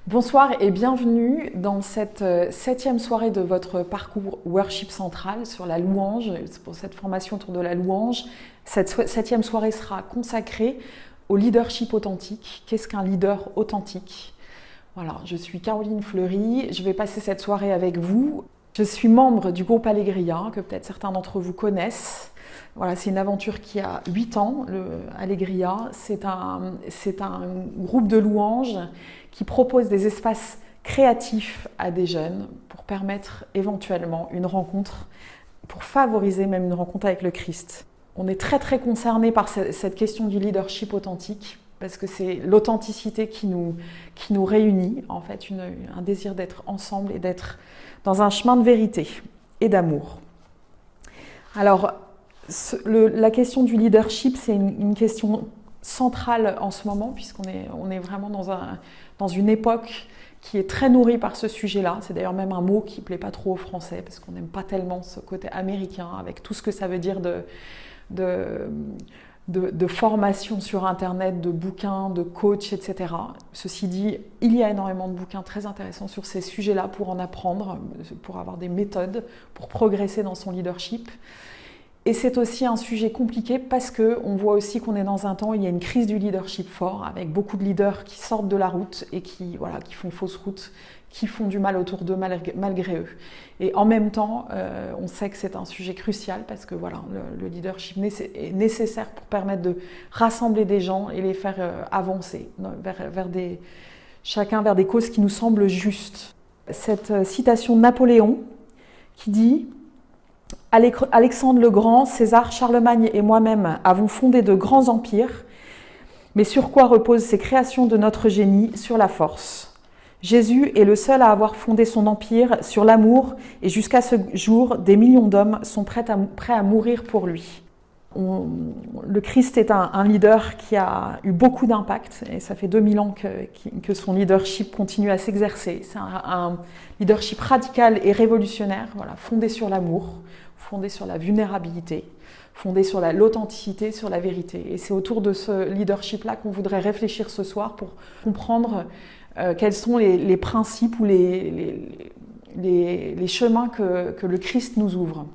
Bonsoir et bienvenue dans cette septième soirée de votre parcours Worship Central sur la louange, pour cette formation autour de la louange. Cette septième soirée sera consacrée au leadership authentique. Qu'est-ce qu'un leader authentique? Voilà, je suis Caroline Fleury, je vais passer cette soirée avec vous. Je suis membre du groupe Allegria, que peut-être certains d'entre vous connaissent. Voilà, c'est une aventure qui a 8 ans, le Allegria. C'est un groupe de louanges qui propose des espaces créatifs à des jeunes pour permettre éventuellement une rencontre, pour favoriser même une rencontre avec le Christ. On est très concernés par cette question du leadership authentique parce que c'est l'authenticité qui nous réunit, en fait, un désir d'être ensemble et d'être dans un chemin de vérité et d'amour. Alors, la question du leadership, c'est une question centrale en ce moment, puisqu'on est vraiment dans une époque qui est très nourrie par ce sujet-là. C'est d'ailleurs même un mot qui ne plaît pas trop aux Français, parce qu'on n'aime pas tellement ce côté américain, avec tout ce que ça veut dire de formation sur Internet, de bouquins, de coach, etc. Ceci dit, il y a énormément de bouquins très intéressants sur ces sujets-là pour en apprendre, pour avoir des méthodes, pour progresser dans son leadership. Et c'est aussi un sujet compliqué parce qu'on voit aussi qu'on est dans un temps où il y a une crise du leadership fort, avec beaucoup de leaders qui sortent de la route et qui font fausse route, qui font du mal autour d'eux malgré eux. Et en même temps, on sait que c'est un sujet crucial parce que le leadership est nécessaire pour permettre de rassembler des gens et les faire avancer chacun vers des causes qui nous semblent justes. Cette citation de Napoléon qui dit « Alexandre le Grand, César, Charlemagne et moi-même avons fondé de grands empires, mais sur quoi reposent ces créations de notre génie? Sur la force. Jésus est le seul à avoir fondé son empire sur l'amour et jusqu'à ce jour, des millions d'hommes sont prêts à mourir pour lui. » Le Christ est un leader qui a eu beaucoup d'impact et ça fait 2000 ans que son leadership continue à s'exercer. C'est un leadership radical et révolutionnaire, fondé sur l'amour, fondé sur la vulnérabilité, fondé sur l'authenticité, sur la vérité. Et c'est autour de ce leadership-là qu'on voudrait réfléchir ce soir pour comprendre quels sont les principes ou les chemins que le Christ nous ouvre.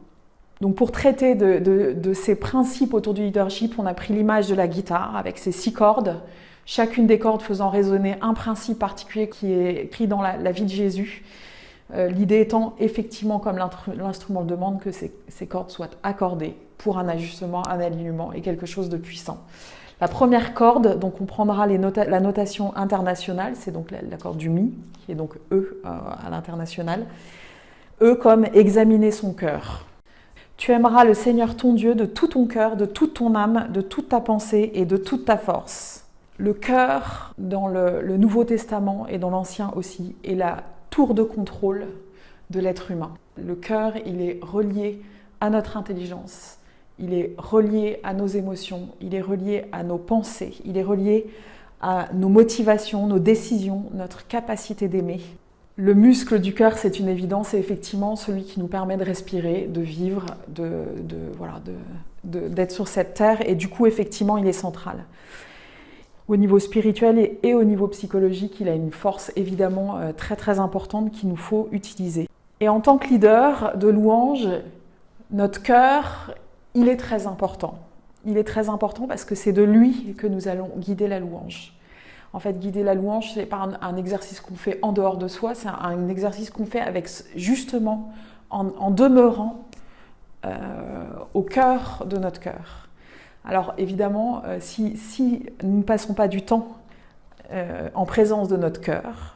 Donc pour traiter de ces principes autour du leadership, on a pris l'image de la guitare avec ses 6 cordes, chacune des cordes faisant résonner un principe particulier qui est écrit dans la vie de Jésus. L'idée étant effectivement, comme l'instrument le demande, que ces cordes soient accordées pour un ajustement, un alignement et quelque chose de puissant. La première corde, donc on prendra la notation internationale, c'est donc la corde du Mi, qui est donc E à l'international. E comme examiner son cœur. Tu aimeras le Seigneur ton Dieu de tout ton cœur, de toute ton âme, de toute ta pensée et de toute ta force. Le cœur, dans le Nouveau Testament et dans l'Ancien aussi, est la tour de contrôle de l'être humain. Le cœur, il est relié à notre intelligence, il est relié à nos émotions, il est relié à nos pensées, il est relié à nos motivations, nos décisions, notre capacité d'aimer. Le muscle du cœur, c'est une évidence, c'est effectivement celui qui nous permet de respirer, de vivre, d'être sur cette terre, et du coup, effectivement, il est central. Au niveau spirituel et au niveau psychologique, il a une force évidemment très importante qu'il nous faut utiliser. Et en tant que leader de louange, notre cœur, il est très important. Il est très important parce que c'est de lui que nous allons guider la louange. En fait, guider la louange, ce n'est pas un exercice qu'on fait en dehors de soi, c'est un exercice qu'on fait avec, justement en demeurant au cœur de notre cœur. Alors évidemment, si nous ne passons pas du temps en présence de notre cœur,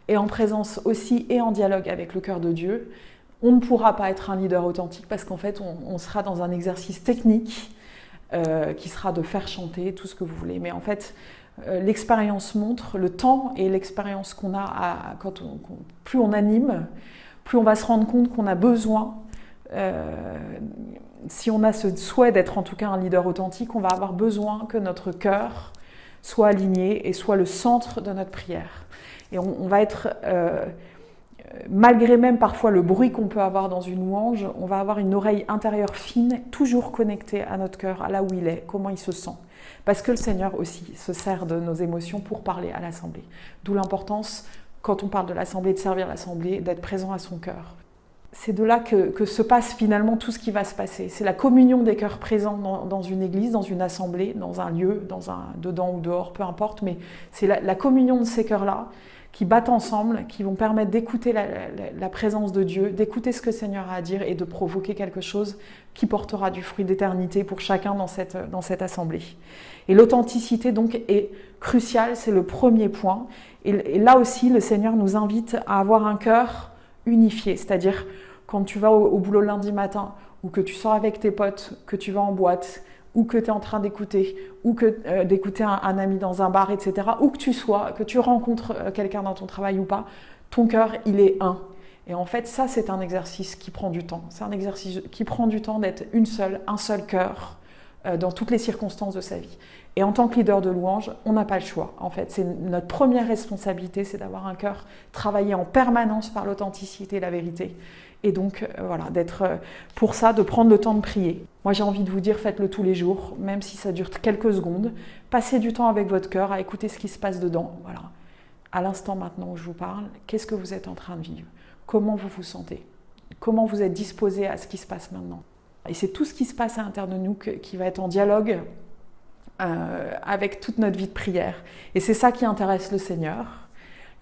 et en présence aussi et en dialogue avec le cœur de Dieu, on ne pourra pas être un leader authentique parce qu'en fait, on sera dans un exercice technique qui sera de faire chanter tout ce que vous voulez. Mais en fait, l'expérience montre, le temps et l'expérience qu'on a, plus on anime, plus on va se rendre compte qu'on a besoin, si on a ce souhait d'être en tout cas un leader authentique, on va avoir besoin que notre cœur soit aligné et soit le centre de notre prière. Et on va être, malgré même parfois le bruit qu'on peut avoir dans une louange, on va avoir une oreille intérieure fine, toujours connectée à notre cœur, à là où il est, comment il se sent. Parce que le Seigneur aussi se sert de nos émotions pour parler à l'assemblée. D'où l'importance quand on parle de l'assemblée, de servir l'assemblée, d'être présent à son cœur. C'est de là que se passe finalement tout ce qui va se passer. C'est la communion des cœurs présents dans une église, dans une assemblée, dans un lieu, dedans ou dehors, peu importe, mais c'est la communion de ces cœurs-là qui battent ensemble, qui vont permettre d'écouter la présence de Dieu, d'écouter ce que le Seigneur a à dire et de provoquer quelque chose qui portera du fruit d'éternité pour chacun dans cette assemblée. Et l'authenticité donc est cruciale, c'est le premier point. Et là aussi, le Seigneur nous invite à avoir un cœur unifié, c'est-à-dire quand tu vas au boulot lundi matin, ou que tu sors avec tes potes, que tu vas en boîte, ou que tu es en train d'écouter, ou d'écouter un ami dans un bar, etc., où que tu sois, que tu rencontres quelqu'un dans ton travail ou pas, ton cœur, il est un. Et en fait, ça, c'est un exercice qui prend du temps. C'est un exercice qui prend du temps d'être un seul cœur dans toutes les circonstances de sa vie. Et en tant que leader de louange, on n'a pas le choix. En fait, c'est notre première responsabilité, c'est d'avoir un cœur travaillé en permanence par l'authenticité et la vérité. Et donc, voilà, pour ça, de prendre le temps de prier. Moi, j'ai envie de vous dire, faites-le tous les jours, même si ça dure quelques secondes. Passez du temps avec votre cœur à écouter ce qui se passe dedans. Voilà. À l'instant maintenant où je vous parle, qu'est-ce que vous êtes en train de vivre? Comment vous vous sentez? Comment vous êtes disposé à ce qui se passe maintenant? Et c'est tout ce qui se passe à l'intérieur de nous qui va être en dialogue avec toute notre vie de prière. Et c'est ça qui intéresse le Seigneur.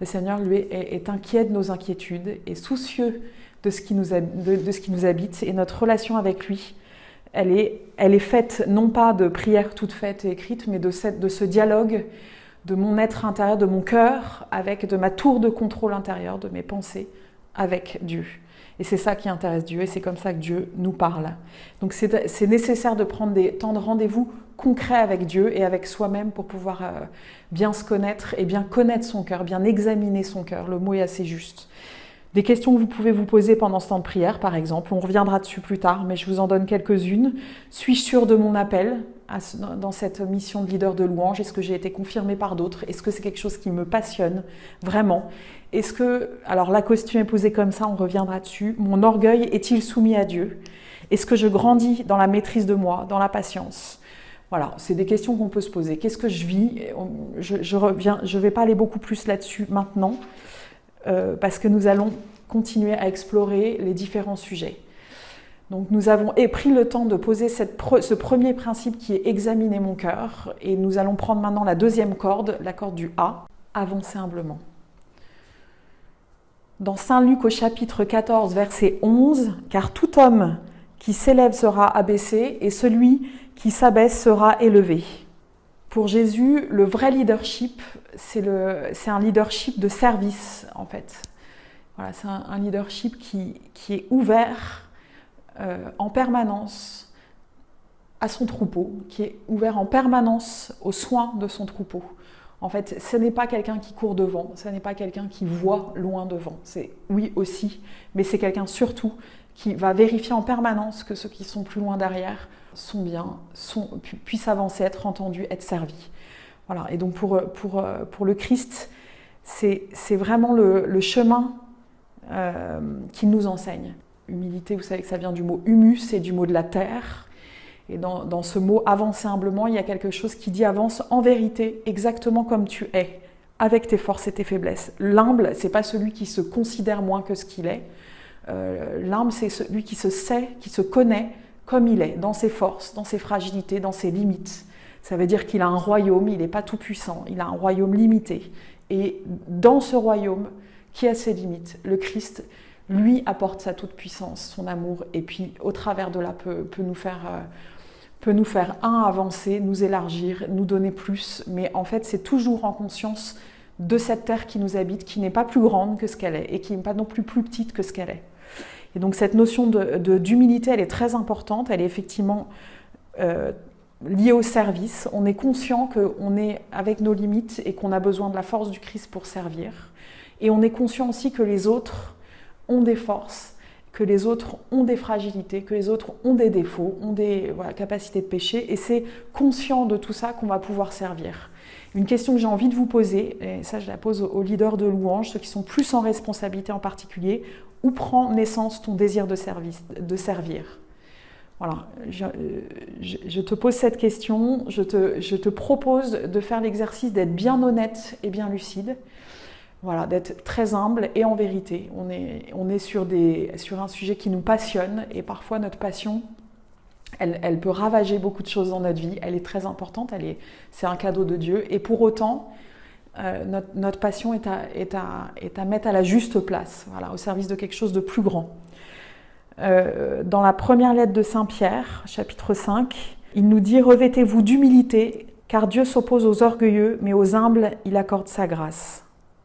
Le Seigneur, lui, est inquiet de nos inquiétudes et soucieux de ce qui nous habite. Et notre relation avec lui, elle est faite non pas de prières toutes faites et écrites, mais de ce dialogue de mon être intérieur, de mon cœur, de ma tour de contrôle intérieure, de mes pensées avec Dieu. Et c'est ça qui intéresse Dieu, et c'est comme ça que Dieu nous parle. Donc c'est nécessaire de prendre des temps de rendez-vous concrets avec Dieu et avec soi-même pour pouvoir bien se connaître et bien connaître son cœur, bien examiner son cœur. Le mot est assez juste. Des questions que vous pouvez vous poser pendant ce temps de prière, par exemple, on reviendra dessus plus tard, mais je vous en donne quelques-unes. Suis-je sûre de mon appel dans cette mission de leader de louange? Est-ce que j'ai été confirmée par d'autres? Est-ce que c'est quelque chose qui me passionne vraiment? Alors la question est posée comme ça, on reviendra dessus. Mon orgueil est-il soumis à Dieu? Est-ce que je grandis dans la maîtrise de moi, dans la patience? Voilà, c'est des questions qu'on peut se poser. Qu'est-ce que je vis? Je vais pas aller beaucoup plus là-dessus maintenant, parce que nous allons continuer à explorer les différents sujets. Donc nous avons pris le temps de poser ce premier principe qui est examiner mon cœur, et nous allons prendre maintenant la deuxième corde, la corde du A, avancer humblement. Dans Saint Luc au chapitre 14, verset 11, « Car tout homme qui s'élève sera abaissé, et celui qui s'abaisse sera élevé. » Pour Jésus, le vrai leadership, c'est un leadership de service, en fait. Voilà, c'est un leadership qui est ouvert en permanence à son troupeau, qui est ouvert en permanence aux soins de son troupeau. En fait, ce n'est pas quelqu'un qui court devant, ce n'est pas quelqu'un qui voit loin devant. C'est oui aussi, mais c'est quelqu'un surtout qui va vérifier en permanence que ceux qui sont plus loin derrière sont bien, puissent avancer, être entendus, être servis. Voilà. Et donc pour le Christ, c'est vraiment le chemin qu'il nous enseigne. Humilité, vous savez que ça vient du mot humus et du mot de la terre. Et dans ce mot « avancer humblement », il y a quelque chose qui dit « avance en vérité, exactement comme tu es, avec tes forces et tes faiblesses ». L'humble, ce n'est pas celui qui se considère moins que ce qu'il est. L'humble, c'est celui qui se sait, qui se connaît comme il est, dans ses forces, dans ses fragilités, dans ses limites. Ça veut dire qu'il a un royaume, il n'est pas tout puissant, il a un royaume limité. Et dans ce royaume, qui a ses limites, le Christ, lui, apporte sa toute-puissance, son amour, et puis au travers de là peut nous faire avancer, nous élargir, nous donner plus. Mais en fait, c'est toujours en conscience de cette terre qui nous habite, qui n'est pas plus grande que ce qu'elle est, et qui n'est pas non plus petite que ce qu'elle est. Et donc cette notion d'humilité, elle est très importante, elle est effectivement liée au service. On est conscient qu'on est avec nos limites et qu'on a besoin de la force du Christ pour servir. Et on est conscient aussi que les autres ont des forces, que les autres ont des fragilités, que les autres ont des défauts, ont des capacités de péché. Et c'est conscient de tout ça qu'on va pouvoir servir. Une question que j'ai envie de vous poser, et ça je la pose aux leaders de louange, ceux qui sont plus en responsabilité en particulier, où prend naissance ton désir de servir? Voilà, je te pose cette question, je te propose de faire l'exercice d'être bien honnête et bien lucide. Voilà, d'être très humble et en vérité. On est sur un sujet qui nous passionne et parfois notre passion, elle peut ravager beaucoup de choses dans notre vie. Elle est très importante, c'est un cadeau de Dieu. Et pour autant, notre passion est à mettre à la juste place, voilà, au service de quelque chose de plus grand. Dans la première lettre de Saint Pierre, chapitre 5, il nous dit « Revêtez-vous d'humilité, car Dieu s'oppose aux orgueilleux, mais aux humbles, il accorde sa grâce. »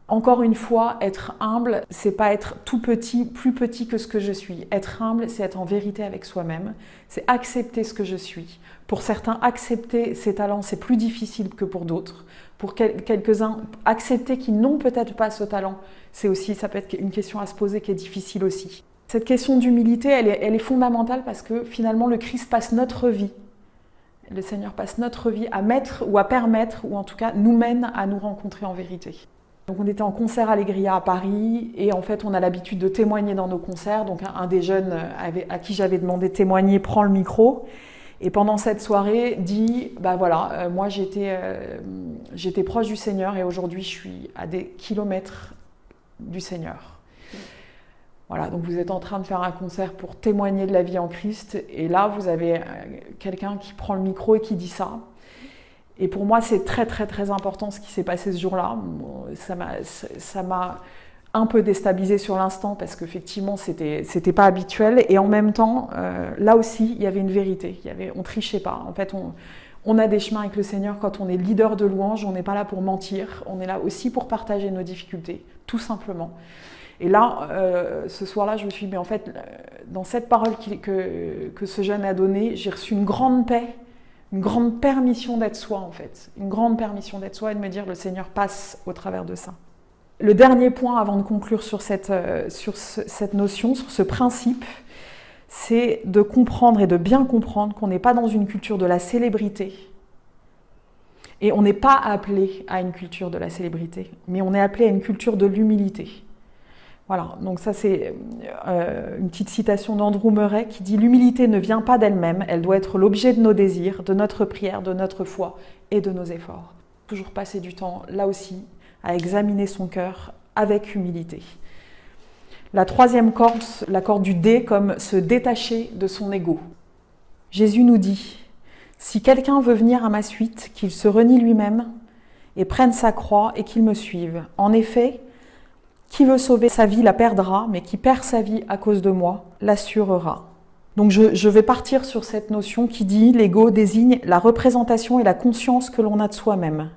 Encore une fois, être humble, c'est pas être tout petit, plus petit que ce que je suis. Être humble, c'est être en vérité avec soi-même, c'est accepter ce que je suis. Pour certains, accepter ses talents, c'est plus difficile que pour d'autres. Pour quelques-uns, accepter qu'ils n'ont peut-être pas ce talent, ça peut être une question à se poser qui est difficile aussi. Cette question d'humilité, elle est fondamentale parce que finalement, le Christ passe notre vie. Le Seigneur passe notre vie à mettre ou à permettre, ou en tout cas nous mène à nous rencontrer en vérité. Donc on était en concert Allegria à Paris et en fait on a l'habitude de témoigner dans nos concerts. Donc un des jeunes à qui j'avais demandé de témoigner prend le micro et pendant cette soirée dit moi j'étais proche du Seigneur et aujourd'hui je suis à des kilomètres du Seigneur. Voilà, donc vous êtes en train de faire un concert pour témoigner de la vie en Christ et là vous avez quelqu'un qui prend le micro et qui dit ça. Et pour moi, c'est très très très important ce qui s'est passé ce jour-là. Ça m'a un peu déstabilisée sur l'instant parce qu'effectivement, c'était pas habituel. Et en même temps, là aussi, il y avait une vérité. On trichait pas. En fait, on a des chemins avec le Seigneur quand on est leader de louange. On n'est pas là pour mentir. On est là aussi pour partager nos difficultés, tout simplement. Et là, ce soir-là, je me suis dit, mais en fait, dans cette parole que ce jeune a donnée, j'ai reçu une grande paix. Une grande permission d'être soi, en fait. Une grande permission d'être soi et de me dire le Seigneur passe au travers de ça. Le dernier point, avant de conclure sur cette notion, sur ce principe, c'est de comprendre et de bien comprendre qu'on n'est pas dans une culture de la célébrité. Et on n'est pas appelé à une culture de la célébrité, mais on est appelé à une culture de l'humilité. Voilà, donc ça c'est une petite citation d'Andrew Murray qui dit « L'humilité ne vient pas d'elle-même, elle doit être l'objet de nos désirs, de notre prière, de notre foi et de nos efforts. » Toujours passer du temps, là aussi, à examiner son cœur avec humilité. La troisième corde, la corde du D, comme se détacher de son ego. Jésus nous dit « Si quelqu'un veut venir à ma suite, qu'il se renie lui-même et prenne sa croix et qu'il me suive. En effet, qui veut sauver sa vie la perdra, mais qui perd sa vie à cause de moi l'assurera. » Donc je vais partir sur cette notion qui dit l'ego désigne la représentation et la conscience que l'on a de soi-même.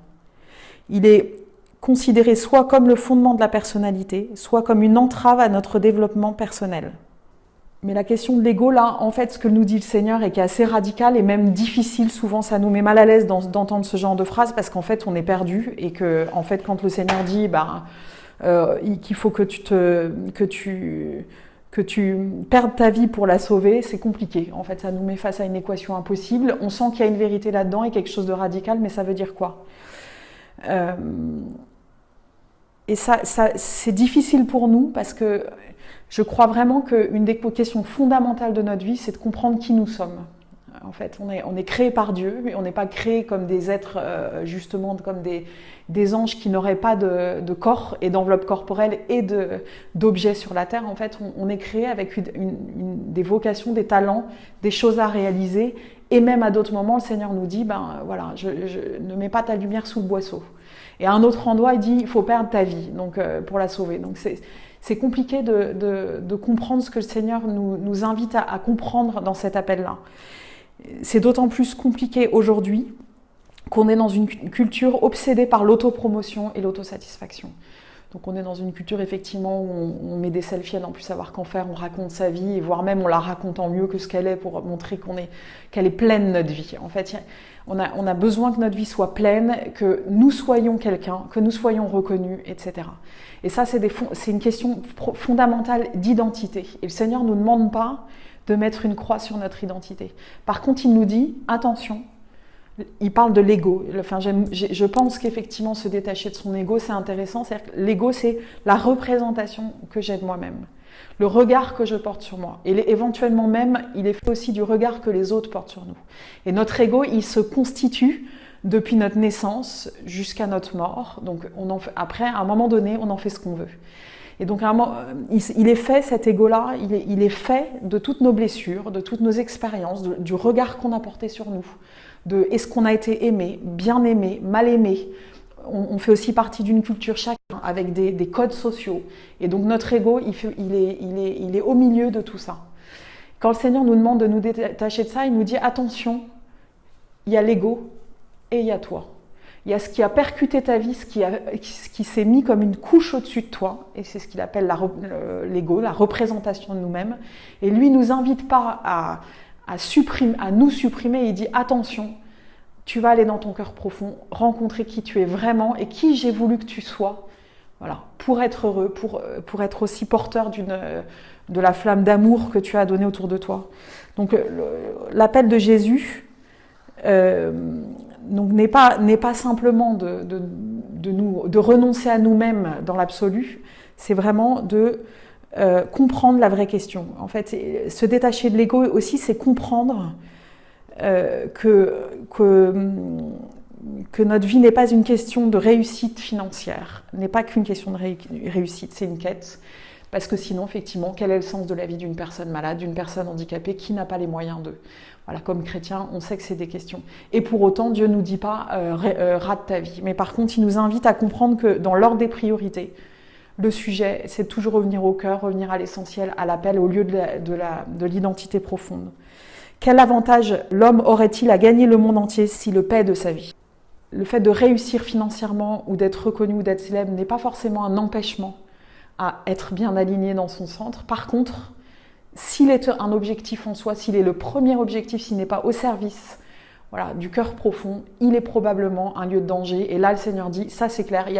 Il est considéré soit comme le fondement de la personnalité, soit comme une entrave à notre développement personnel. Mais la question de l'ego, là, en fait, ce que nous dit le Seigneur et qui est assez radical et même difficile, souvent ça nous met mal à l'aise d'entendre ce genre de phrase parce qu'en fait on est perdu et que, en fait, quand le Seigneur dit qu'il faut que tu perdes ta vie pour la sauver, c'est compliqué. En fait, ça nous met face à une équation impossible. On sent qu'il y a une vérité là-dedans et quelque chose de radical, mais ça veut dire quoi ? Et ça, c'est difficile pour nous parce que je crois vraiment qu'une des questions fondamentales de notre vie, c'est de comprendre qui nous sommes. En fait, on est créé par Dieu, mais on n'est pas créé comme des êtres, justement, comme des anges qui n'auraient pas de corps et d'enveloppe corporelle et d'objets sur la terre. En fait, on est créé avec des vocations, des talents, des choses à réaliser. Et même à d'autres moments, le Seigneur nous dit, je ne mets pas ta lumière sous le boisseau. Et à un autre endroit, il dit, il faut perdre ta vie pour la sauver. Donc c'est compliqué de comprendre ce que le Seigneur nous invite à comprendre dans cet appel-là. C'est d'autant plus compliqué aujourd'hui qu'on est dans une culture obsédée par l'autopromotion et l'autosatisfaction. Donc on est dans une culture effectivement où on met des selfies à n'en plus savoir qu'en faire, on raconte sa vie et voire même on la raconte en mieux que ce qu'elle est pour montrer qu'elle est pleine notre vie. En fait, on a besoin que notre vie soit pleine, que nous soyons quelqu'un, que nous soyons reconnus, etc. Et ça, c'est une question fondamentale d'identité. Et le Seigneur ne nous demande pas de mettre une croix sur notre identité. Par contre, il nous dit, attention, il parle de l'ego. Enfin, je pense qu'effectivement, se détacher de son ego, c'est intéressant. C'est-à-dire que l'ego, c'est la représentation que j'ai de moi-même, le regard que je porte sur moi. Et éventuellement même, il est fait aussi du regard que les autres portent sur nous. Et notre ego, il se constitue depuis notre naissance jusqu'à notre mort. Donc après, à un moment donné, on en fait ce qu'on veut. Et donc il est fait, cet ego-là, il est fait de toutes nos blessures, de toutes nos expériences, du regard qu'on a porté sur nous, de est-ce qu'on a été aimé, bien aimé, mal aimé. On fait aussi partie d'une culture chacun avec des codes sociaux. Et donc notre ego, il est au milieu de tout ça. Quand le Seigneur nous demande de nous détacher de ça, il nous dit attention, il y a l'ego et il y a toi. Il y a ce qui a percuté ta vie, ce qui s'est mis comme une couche au-dessus de toi, et c'est ce qu'il appelle l'ego, la représentation de nous-mêmes. Et lui ne nous invite pas à nous supprimer, il dit attention, tu vas aller dans ton cœur profond, rencontrer qui tu es vraiment et qui j'ai voulu que tu sois, voilà, pour être heureux, pour être aussi porteur de la flamme d'amour que tu as donnée autour de toi. Donc l'appel de Jésus donc n'est pas simplement de renoncer à nous-mêmes dans l'absolu, c'est vraiment de comprendre la vraie question. En fait, se détacher de l'ego aussi, c'est comprendre que notre vie n'est pas une question de réussite financière, n'est pas qu'une question de réussite, c'est une quête. Parce que sinon, effectivement, quel est le sens de la vie d'une personne malade, d'une personne handicapée qui n'a pas les moyens d'eux? Voilà, comme chrétien, on sait que c'est des questions. Et pour autant, Dieu ne nous dit pas rate ta vie. Mais par contre, il nous invite à comprendre que dans l'ordre des priorités, le sujet, c'est de toujours revenir au cœur, revenir à l'essentiel, à l'appel, au lieu de l'identité profonde. Quel avantage l'homme aurait-il à gagner le monde entier s'il le paie de sa vie? Le fait de réussir financièrement ou d'être reconnu ou d'être célèbre n'est pas forcément un empêchement à être bien aligné dans son centre. Par contre, s'il est un objectif en soi, s'il est le premier objectif, s'il n'est pas au service du cœur profond, il est probablement un lieu de danger. Et là, le Seigneur dit, ça c'est clair, il n'y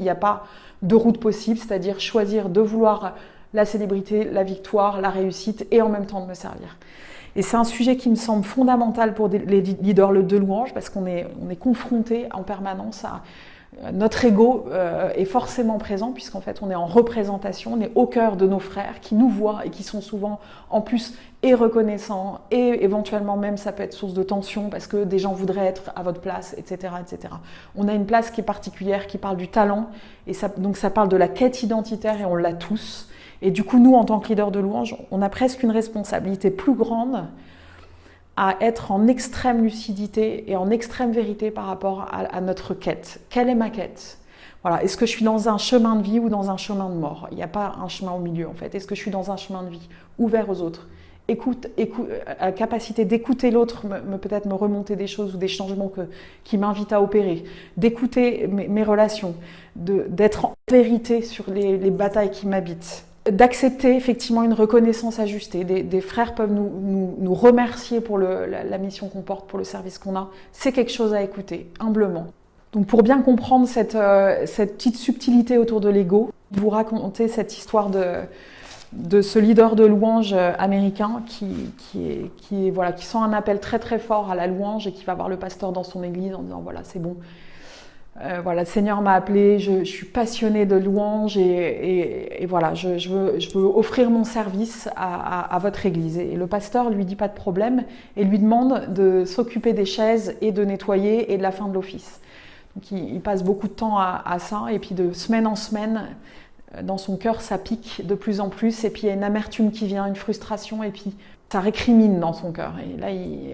a pas de route possible, c'est-à-dire choisir de vouloir la célébrité, la victoire, la réussite et en même temps de me servir. Et c'est un sujet qui me semble fondamental pour les leaders de louange parce qu'on est confronté en permanence à... Notre ego est forcément présent puisqu'en fait on est en représentation, on est au cœur de nos frères qui nous voient et qui sont souvent en plus et reconnaissants et éventuellement même ça peut être source de tension parce que des gens voudraient être à votre place, etc., etc. On a une place qui est particulière, qui parle du talent et donc ça parle de la quête identitaire et on l'a tous. Et du coup nous en tant que leader de louange, on a presque une responsabilité plus grande à être en extrême lucidité et en extrême vérité par rapport à notre quête. Quelle est ma quête? Voilà. Est-ce que je suis dans un chemin de vie ou dans un chemin de mort? Il n'y a pas un chemin au milieu en fait. Est-ce que je suis dans un chemin de vie ouvert aux autres? La capacité d'écouter l'autre, peut-être me remonter des choses ou des changements qui m'invitent à opérer, d'écouter mes relations, d'être en vérité sur les batailles qui m'habitent. D'accepter effectivement une reconnaissance ajustée. Des frères peuvent nous remercier pour la mission qu'on porte, pour le service qu'on a. C'est quelque chose à écouter, humblement. Donc pour bien comprendre cette petite subtilité autour de l'ego, vous raconter cette histoire de ce leader de louange américain qui sent un appel très très fort à la louange et qui va voir le pasteur dans son église en disant voilà c'est bon. Le Seigneur m'a appelé, je suis passionnée de louange et voilà, je veux offrir mon service à votre église. Et le pasteur lui dit pas de problème et lui demande de s'occuper des chaises et de nettoyer et de la fin de l'office. Donc il passe beaucoup de temps à ça et puis de semaine en semaine, dans son cœur ça pique de plus en plus et puis il y a une amertume qui vient, une frustration et puis ça récrimine dans son cœur. Et là,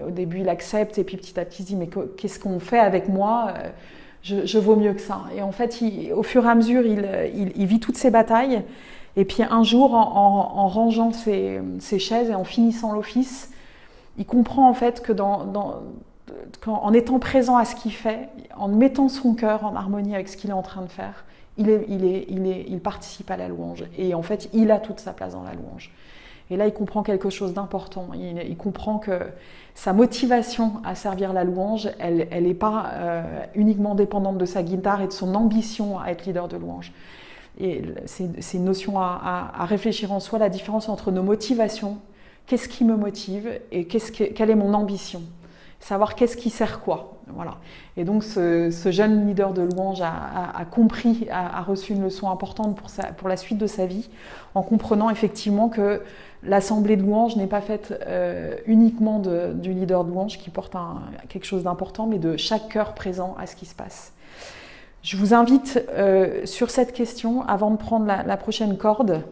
au début il accepte et puis petit à petit il se dit mais qu'est-ce qu'on fait avec moi ? Je vaux mieux que ça. Et en fait, au fur et à mesure, il vit toutes ces batailles. Et puis un jour, en rangeant ses chaises et en finissant l'office, il comprend en fait que en étant présent à ce qu'il fait, en mettant son cœur en harmonie avec ce qu'il est en train de faire, il participe à la louange. Et en fait, il a toute sa place dans la louange. Et là, il comprend quelque chose d'important. Il comprend que sa motivation à servir la louange, elle n'est pas uniquement dépendante de sa guitare et de son ambition à être leader de louange. Et c'est une notion à réfléchir en soi, la différence entre nos motivations, qu'est-ce qui me motive et quelle est mon ambition. savoir qu'est-ce qui sert quoi. Voilà. Et donc ce jeune leader de louange a compris, a reçu une leçon importante pour la suite de sa vie, en comprenant effectivement que l'assemblée de louange n'est pas faite uniquement du leader de louange qui porte quelque chose d'important, mais de chaque cœur présent à ce qui se passe. Je vous invite sur cette question, avant de prendre la prochaine corde,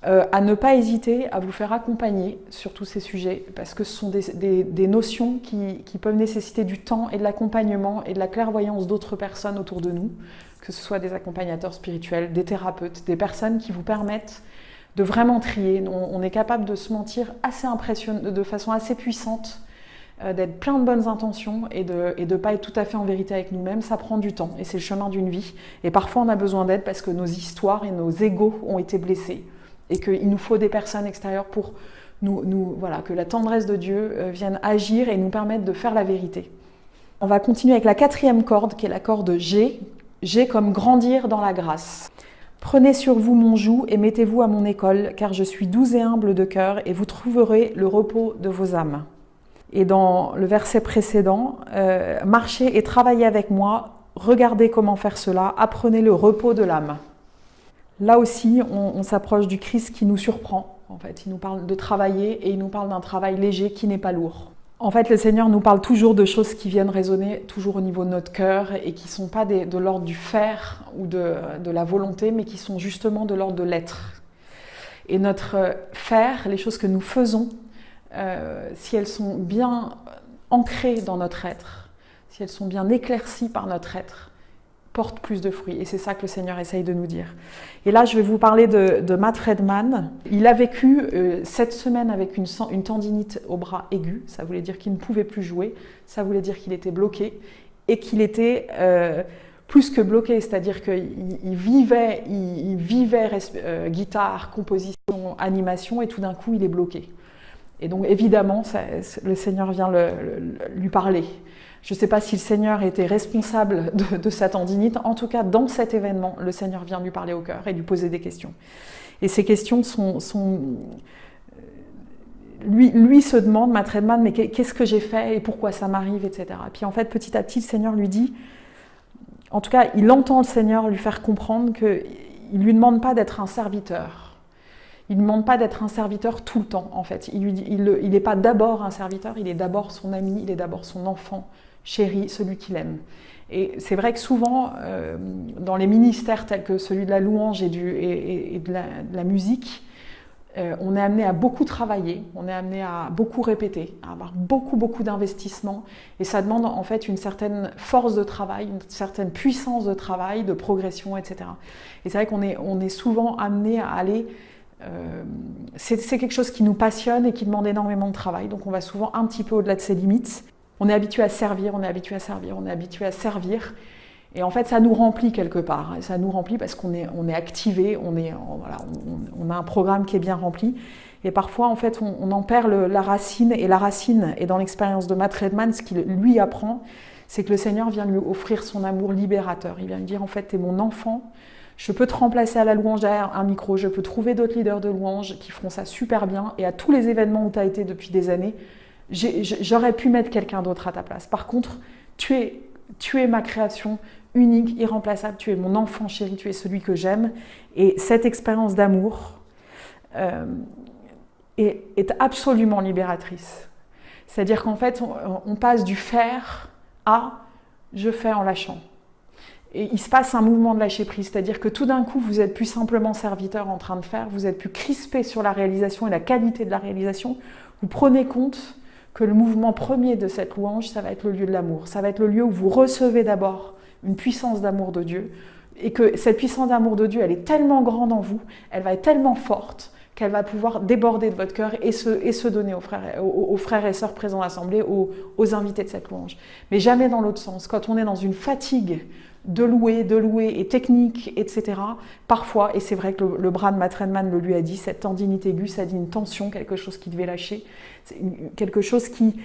à ne pas hésiter à vous faire accompagner sur tous ces sujets, parce que ce sont des notions qui peuvent nécessiter du temps et de l'accompagnement et de la clairvoyance d'autres personnes autour de nous, que ce soit des accompagnateurs spirituels, des thérapeutes, des personnes qui vous permettent de vraiment trier. On est capable de se mentir assez impressionnant, de façon assez puissante, d'être plein de bonnes intentions et de pas être tout à fait en vérité avec nous-mêmes. Ça prend du temps et c'est le chemin d'une vie. Et parfois on a besoin d'aide parce que nos histoires et nos égos ont été blessés. Et qu'il nous faut des personnes extérieures pour voilà, que la tendresse de Dieu vienne agir et nous permettre de faire la vérité. On va continuer avec la 4e corde, qui est la corde G. G comme grandir dans la grâce. Prenez sur vous mon joug et mettez-vous à mon école, car je suis doux et humble de cœur, et vous trouverez le repos de vos âmes. Et dans le verset précédent, marchez et travaillez avec moi, regardez comment faire cela, apprenez le repos de l'âme. Là aussi, on s'approche du Christ qui nous surprend. En fait, il nous parle de travailler et il nous parle d'un travail léger qui n'est pas lourd. En fait, le Seigneur nous parle toujours de choses qui viennent résonner toujours au niveau de notre cœur et qui ne sont pas de l'ordre du faire ou de la volonté, mais qui sont justement de l'ordre de l'être. Et notre faire, les choses que nous faisons, si elles sont bien ancrées dans notre être, si elles sont bien éclaircies par notre être, porte plus de fruits. Et c'est ça que le Seigneur essaye de nous dire. Et là, je vais vous parler de Matt Redman. Il a vécu 7 semaines avec une tendinite au bras aigu. Ça voulait dire qu'il ne pouvait plus jouer. Ça voulait dire qu'il était bloqué. Et qu'il était plus que bloqué, c'est-à-dire qu'il vivait guitare, composition, animation, et tout d'un coup, il est bloqué. Et donc, évidemment, le Seigneur vient lui parler. Je ne sais pas si le Seigneur était responsable de sa tendinite. En tout cas, dans cet événement, le Seigneur vient lui parler au cœur et lui poser des questions. Et ces questions sont lui se demande, Matt Redman, mais qu'est-ce que j'ai fait et pourquoi ça m'arrive, etc. Et puis en fait, petit à petit, le Seigneur lui dit, en tout cas, il entend le Seigneur lui faire comprendre qu'il ne lui demande pas d'être un serviteur. Il ne demande pas d'être un serviteur tout le temps, en fait. Il n'est pas d'abord un serviteur, il est d'abord son ami, il est d'abord son enfant chéri, celui qu'il aime. Et c'est vrai que souvent, dans les ministères tels que celui de la louange et de la musique, on est amené à beaucoup travailler, on est amené à beaucoup répéter, à avoir beaucoup d'investissement. Et ça demande en fait une certaine force de travail, une certaine puissance de travail, de progression, etc. Et c'est vrai qu'on est souvent amené à aller... c'est quelque chose qui nous passionne et qui demande énormément de travail, donc on va souvent un petit peu au-delà de ses limites. On est habitué à servir, on est habitué à servir, on est habitué à servir, et en fait ça nous remplit quelque part, et ça nous remplit parce qu'on est activé, on a un programme qui est bien rempli, et parfois en fait on en perd la racine, et dans l'expérience de Matt Redman, ce qu'il lui apprend, c'est que le Seigneur vient lui offrir son amour libérateur, il vient lui dire en fait t'es mon enfant, je peux te remplacer à la louange derrière un micro, je peux trouver d'autres leaders de louange qui feront ça super bien, et à tous les événements où tu as été depuis des années, j'aurais pu mettre quelqu'un d'autre à ta place. Par contre, tu es ma création unique, irremplaçable, tu es mon enfant chéri, tu es celui que j'aime. Et cette expérience d'amour est absolument libératrice. C'est-à-dire qu'en fait, on passe du faire à je fais en lâchant. Et il se passe un mouvement de lâcher prise, c'est-à-dire que tout d'un coup, vous êtes plus simplement serviteur en train de faire, vous êtes plus crispé sur la réalisation et la qualité de la réalisation, vous prenez compte que le mouvement premier de cette louange, ça va être le lieu de l'amour. Ça va être le lieu où vous recevez d'abord une puissance d'amour de Dieu, et que cette puissance d'amour de Dieu, elle est tellement grande en vous, elle va être tellement forte, qu'elle va pouvoir déborder de votre cœur et se donner aux frères et sœurs présents à l'assemblée, aux invités de cette louange. Mais jamais dans l'autre sens. Quand on est dans une fatigue de louer, et technique, etc., parfois, et c'est vrai que le bras de Matt Redman le lui a dit, cette tendinite aiguë, ça dit une tension, quelque chose qui devait lâcher, quelque chose qui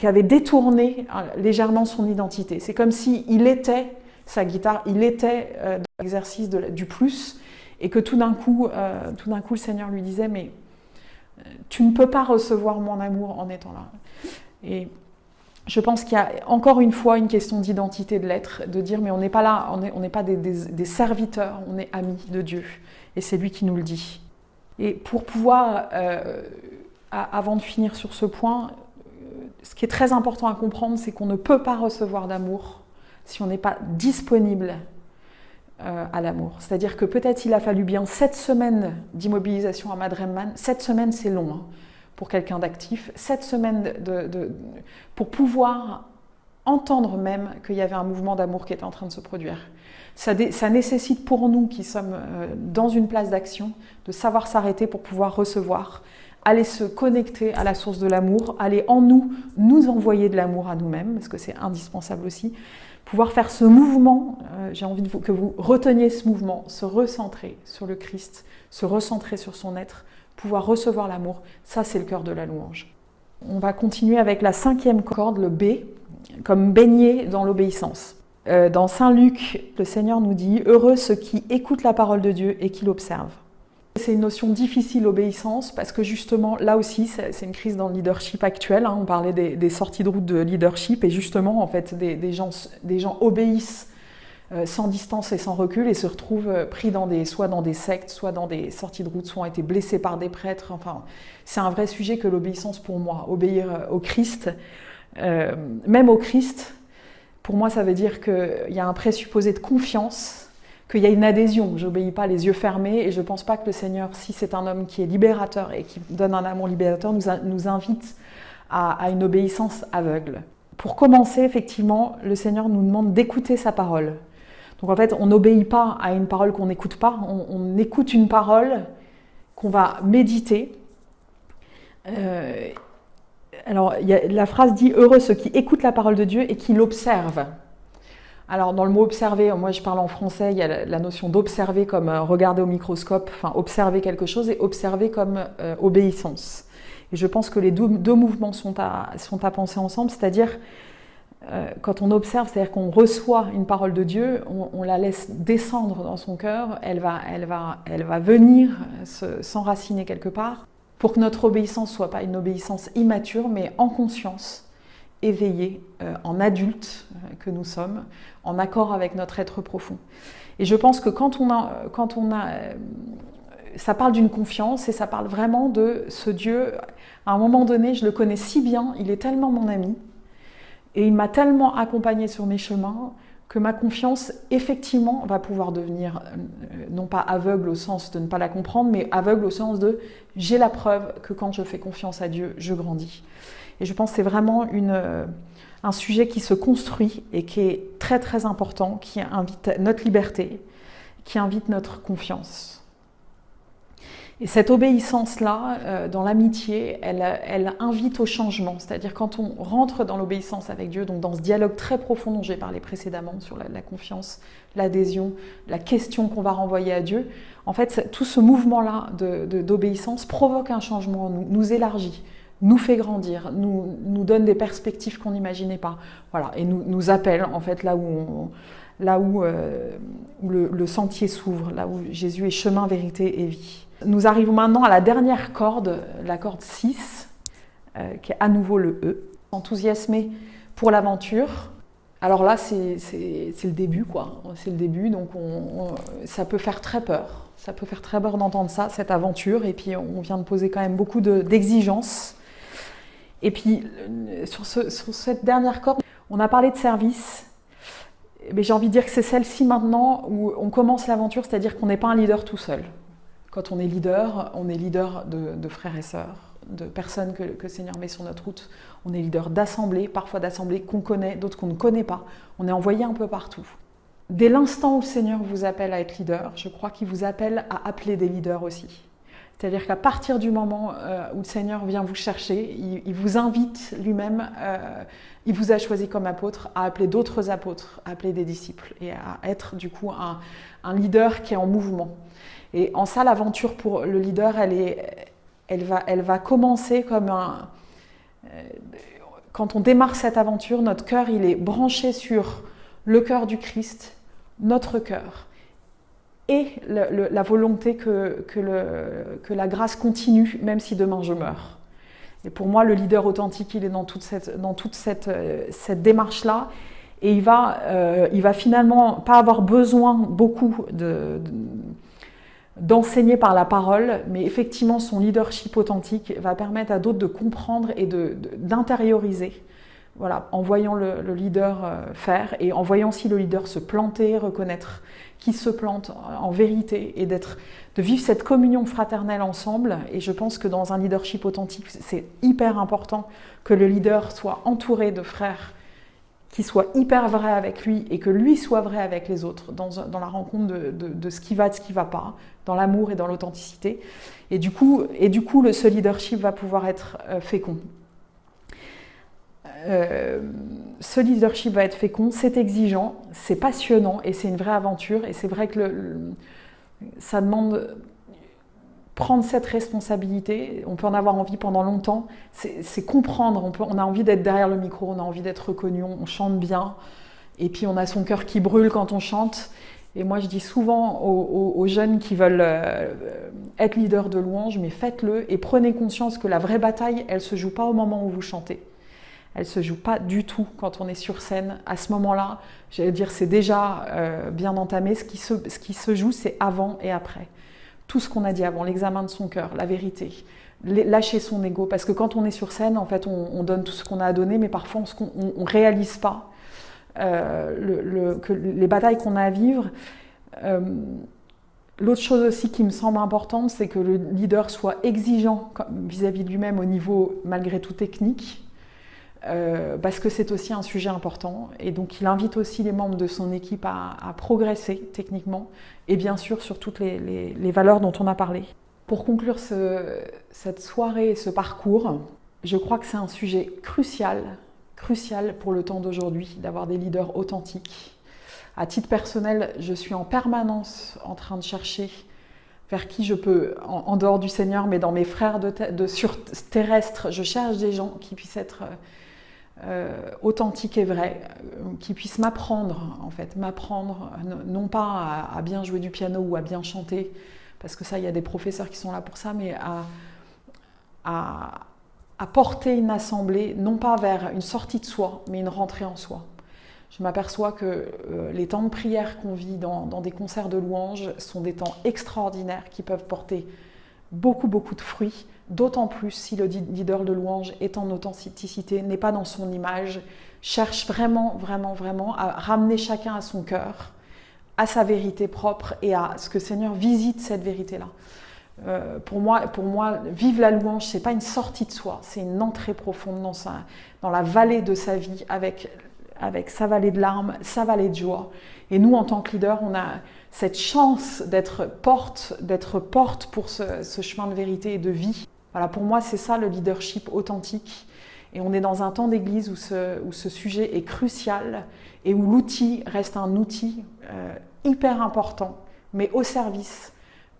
avait détourné légèrement son identité. C'est comme s'il était, sa guitare, il était dans l'exercice du plus, et que tout d'un coup, le Seigneur lui disait, mais tu ne peux pas recevoir mon amour en étant là. Et Je pense qu'il y a encore une fois une question d'identité de l'être, de dire mais on n'est pas là, on n'est pas des serviteurs, on est amis de Dieu. Et c'est lui qui nous le dit. Et pour pouvoir, avant de finir sur ce point, ce qui est très important à comprendre, c'est qu'on ne peut pas recevoir d'amour si on n'est pas disponible à l'amour. C'est-à-dire que peut-être il a fallu bien 7 semaines d'immobilisation à Madremman. 7 semaines, c'est long hein, pour quelqu'un d'actif. 7 semaines pour pouvoir entendre même qu'il y avait un mouvement d'amour qui était en train de se produire. Ça nécessite pour nous qui sommes dans une place d'action de savoir s'arrêter pour pouvoir recevoir, aller se connecter à la source de l'amour, aller en nous envoyer de l'amour à nous-mêmes, parce que c'est indispensable aussi, pouvoir faire ce mouvement, j'ai envie que vous reteniez ce mouvement, se recentrer sur le Christ, se recentrer sur son être, pouvoir recevoir l'amour, ça c'est le cœur de la louange. On va continuer avec la 5e corde, le B, comme baigner dans l'obéissance. Dans Saint Luc, le Seigneur nous dit « Heureux ceux qui écoutent la parole de Dieu et qui l'observent ». C'est une notion difficile, l'obéissance, parce que justement, là aussi, c'est une crise dans le leadership actuel. Hein. On parlait des sorties de route de leadership, et justement, en fait, des gens obéissent sans distance et sans recul, et se retrouvent pris soit dans des sectes, soit dans des sorties de route, soit ont été blessés par des prêtres. Enfin, c'est un vrai sujet que l'obéissance pour moi. Obéir au Christ, même au Christ, pour moi, ça veut dire qu'il y a un présupposé de confiance, qu'il y a une adhésion. Je n'obéis pas les yeux fermés et je ne pense pas que le Seigneur, si c'est un homme qui est libérateur et qui donne un amour libérateur, nous invite à une obéissance aveugle. Pour commencer, effectivement, le Seigneur nous demande d'écouter sa parole. Donc en fait, on n'obéit pas à une parole qu'on n'écoute pas, on écoute une parole qu'on va méditer. Alors, la phrase dit « Heureux ceux qui écoutent la parole de Dieu et qui l'observent ». Alors, dans le mot « observer », moi je parle en français, il y a la notion d'observer comme regarder au microscope, enfin observer quelque chose, et observer comme obéissance. Et je pense que les deux mouvements sont à penser ensemble, c'est-à-dire quand on observe, c'est-à-dire qu'on reçoit une parole de Dieu, on la laisse descendre dans son cœur, elle va venir s'enraciner quelque part, pour que notre obéissance ne soit pas une obéissance immature, mais en conscience, éveillée, en adulte que nous sommes, en accord avec notre être profond. Et je pense que quand on a ça parle d'une confiance et ça parle vraiment de ce Dieu, à un moment donné, je le connais si bien, il est tellement mon ami, et il m'a tellement accompagné sur mes chemins, que ma confiance, effectivement, va pouvoir devenir, non pas aveugle au sens de ne pas la comprendre, mais aveugle au sens de « j'ai la preuve que quand je fais confiance à Dieu, je grandis ». Et je pense que c'est vraiment un sujet qui se construit et qui est très très important, qui invite notre liberté, qui invite notre confiance. Et cette obéissance-là, dans l'amitié, elle invite au changement. C'est-à-dire quand on rentre dans l'obéissance avec Dieu, donc dans ce dialogue très profond dont j'ai parlé précédemment sur la confiance, l'adhésion, la question qu'on va renvoyer à Dieu, en fait, tout ce mouvement-là d'obéissance provoque un changement en nous, nous élargit, nous fait grandir, nous donne des perspectives qu'on n'imaginait pas. Voilà, et nous appelle, en fait, là où le sentier s'ouvre, là où Jésus est chemin, vérité et vie. Nous arrivons maintenant à la dernière corde, la corde 6, qui est à nouveau le E. Enthousiasmé pour l'aventure. Alors là, c'est le début, quoi. C'est le début, donc ça peut faire très peur. Ça peut faire très peur d'entendre ça, cette aventure. Et puis, on vient de poser quand même beaucoup d'exigences. Et puis, sur cette dernière corde, on a parlé de service. Mais j'ai envie de dire que c'est celle-ci maintenant où on commence l'aventure, c'est-à-dire qu'on n'est pas un leader tout seul. Quand on est leader de frères et sœurs, de personnes que le Seigneur met sur notre route. On est leader d'assemblées, parfois d'assemblées qu'on connaît, d'autres qu'on ne connaît pas. On est envoyé un peu partout. Dès l'instant où le Seigneur vous appelle à être leader, je crois qu'il vous appelle à appeler des leaders aussi. C'est-à-dire qu'à partir du moment où le Seigneur vient vous chercher, il vous invite lui-même, il vous a choisi comme apôtre, à appeler d'autres apôtres, à appeler des disciples et à être du coup un leader qui est en mouvement. Et en ça, l'aventure pour le leader, elle va commencer comme quand on démarre cette aventure, notre cœur, il est branché sur le cœur du Christ, notre cœur, et la volonté que la grâce continue, même si demain je meurs. Et pour moi, le leader authentique, il est dans toute cette démarche-là. Et il va finalement pas avoir besoin beaucoup d'enseigner par la parole, mais effectivement, son leadership authentique va permettre à d'autres de comprendre et d'intérioriser. Voilà, en voyant le leader faire et en voyant aussi le leader se planter, reconnaître qui se plante en vérité et de vivre cette communion fraternelle ensemble. Et je pense que dans un leadership authentique, c'est hyper important que le leader soit entouré de frères qui soient hyper vrais avec lui et que lui soit vrai avec les autres dans la rencontre de ce qui va et de ce qui ne va pas, dans l'amour et dans l'authenticité. Et du coup, ce leadership va pouvoir être fécond. Ce leadership va être fécond, c'est exigeant, c'est passionnant et c'est une vraie aventure. Et c'est vrai que ça demande prendre cette responsabilité. On peut en avoir envie pendant longtemps. C'est comprendre. On a envie d'être derrière le micro, on a envie d'être reconnu, on chante bien. Et puis on a son cœur qui brûle quand on chante. Et moi je dis souvent aux jeunes qui veulent être leader de louange, mais faites-le et prenez conscience que la vraie bataille, elle ne se joue pas au moment où vous chantez. Elle ne se joue pas du tout quand on est sur scène. À ce moment-là, j'allais dire, c'est déjà bien entamé. Ce qui se joue, c'est avant et après. Tout ce qu'on a dit avant, l'examen de son cœur, la vérité, lâcher son ego. Parce que quand on est sur scène, en fait, on donne tout ce qu'on a à donner, mais parfois, on ne réalise pas que les batailles qu'on a à vivre. L'autre chose aussi qui me semble importante, c'est que le leader soit exigeant vis-à-vis de lui-même au niveau, malgré tout, technique. Parce que c'est aussi un sujet important et donc il invite aussi les membres de son équipe à progresser techniquement et bien sûr sur toutes les valeurs dont on a parlé. Pour conclure cette soirée et ce parcours, je crois que c'est un sujet crucial pour le temps d'aujourd'hui d'avoir des leaders authentiques. À titre personnel, je suis en permanence en train de chercher vers qui je peux, en dehors du Seigneur, mais dans mes frères sur terrestres, je cherche des gens qui puissent être authentiques et vrais, qui puissent m'apprendre, en fait, non pas à bien jouer du piano ou à bien chanter, parce que ça, il y a des professeurs qui sont là pour ça, mais à porter une assemblée, non pas vers une sortie de soi, mais une rentrée en soi. Je m'aperçois que les temps de prière qu'on vit dans des concerts de louanges sont des temps extraordinaires qui peuvent porter beaucoup de fruits, d'autant plus si le leader de louange est en authenticité, n'est pas dans son image, cherche vraiment à ramener chacun à son cœur, à sa vérité propre et à ce que le Seigneur visite cette vérité-là. Pour moi, vivre la louange, c'est pas une sortie de soi, c'est une entrée profonde dans la vallée de sa vie avec sa vallée de larmes, sa vallée de joie. Et nous, en tant que leader, on a cette chance d'être porte pour ce chemin de vérité et de vie. Voilà, pour moi, c'est ça le leadership authentique. Et on est dans un temps d'église où ce sujet est crucial et où l'outil reste un outil hyper important, mais au service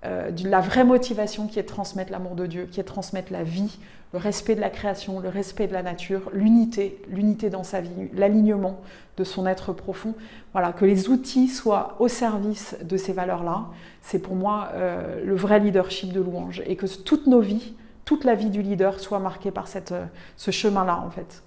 de la vraie motivation qui est de transmettre l'amour de Dieu, qui est de transmettre la vie, le respect de la création, le respect de la nature, l'unité dans sa vie, l'alignement de son être profond. Voilà, que les outils soient au service de ces valeurs-là, c'est pour moi le vrai leadership de louange. Et que toutes nos vies, toute la vie du leader soit marquée par ce chemin-là, en fait.